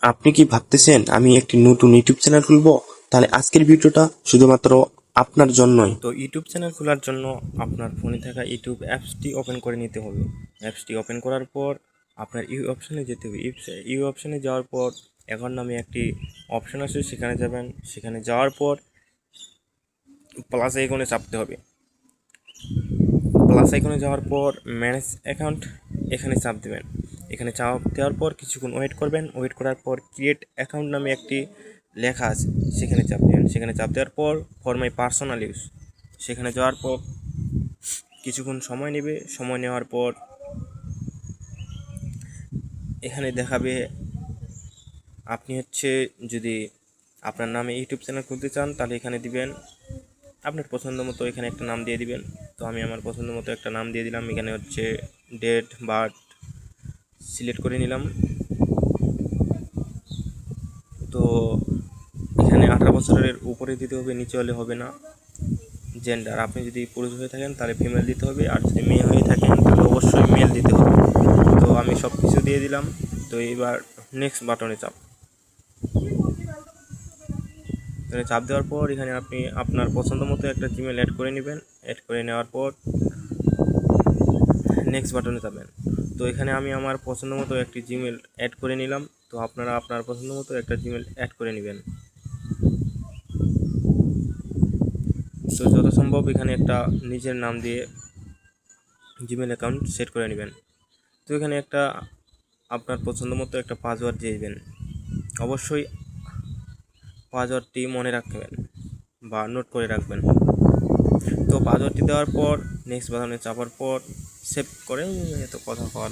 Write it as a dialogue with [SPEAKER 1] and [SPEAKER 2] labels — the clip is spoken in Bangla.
[SPEAKER 1] আপনি কি ভাবতেছেন আমি একটি নতুন ইউটিউব চ্যানেল খুলবো? তাহলে আজকের ভিডিওটা শুধুমাত্র আপনার জন্যই। তো ইউটিউব চ্যানেল খোলার জন্য আপনার ফোনে থাকা ইউটিউব অ্যাপসটি ওপেন করে নিতে হবে। অ্যাপসটি ওপেন করার পর আপনার ইউ অপশনে যেতে হবে। ইউ অপশনে যাওয়ার পর এখন নামে একটি অপশন আছে, সেখানে যাবেন। সেখানে যাওয়ার পর প্লাস আইকনে চাপতে হবে। প্লাস আইকনে যাওয়ার পর ম্যানেজ অ্যাকাউন্ট এখানে চাপ দেবেন। এখানে চাপ দেওয়ার পর কিছুক্ষণ ওয়েট করবেন। ওয়েট করার পর ক্রিয়েট অ্যাকাউন্ট নামে একটি লেখা আছে, সেখানে চাপ দেবেন। সেখানে চাপ দেওয়ার পর ফর মাই পার্সোনাল ইউজ সেখানে যাওয়ার পর কিছুক্ষণ সময় নেবে। সময় নেওয়ার পর এখানে দেখাবে আপনি যদি আপনার নামে ইউটিউব চ্যানেল খুলতে চান তাহলে এখানে দিবেন আপনার পছন্দ মতো, এখানে একটা নাম দিয়ে দিবেন। তো আমি আমার পছন্দ মতো একটা নাম দিয়ে দিলাম। এখানে ডেট বার্থ সিলেক্ট করে নিলাম। তো এখানে 18 বছরের উপরে দিতে হবে, নিচে হলে হবে না। জেন্ডার, আপনি যদি পুরুষ হয়ে থাকেন তাহলে ফিমেল দিতে হবে, আর যদি মেয়ে হয়ে থাকেন তাহলে অবশ্যই মেল দিতে হবে। তো আমি সব কিছু দিয়ে দিলাম। তো এবার নেক্সট বাটনে চাপ দেওয়ার পর এখানে আপনি আপনার পছন্দ মতো একটা জিমেল অ্যাড করে নেবেন। অ্যাড করে নেওয়ার পর নেক্সট বাটনে যাবেন। তো এখানে আমি আমার পছন্দ মতো একটি জিমেল অ্যাড করে নিলাম। তো আপনারা আপনার পছন্দ মতো একটা জিমেল অ্যাড করে নেবেন। তো যত সম্ভব এখানে একটা নিজের নাম দিয়ে জিমেল অ্যাকাউন্ট সেট করে নেবেন। তো এখানে একটা আপনার পছন্দ মতো একটা পাসওয়ার্ড দিয়ে দেবেন। অবশ্যই পাসওয়ার্ডটি মনে রাখবেন বা নোট করে রাখবেন। তো পাসওয়ার্ডটি দেওয়ার পর নেক্সট বাটনে চাপার পর সেভ করে এত কথা হওয়ার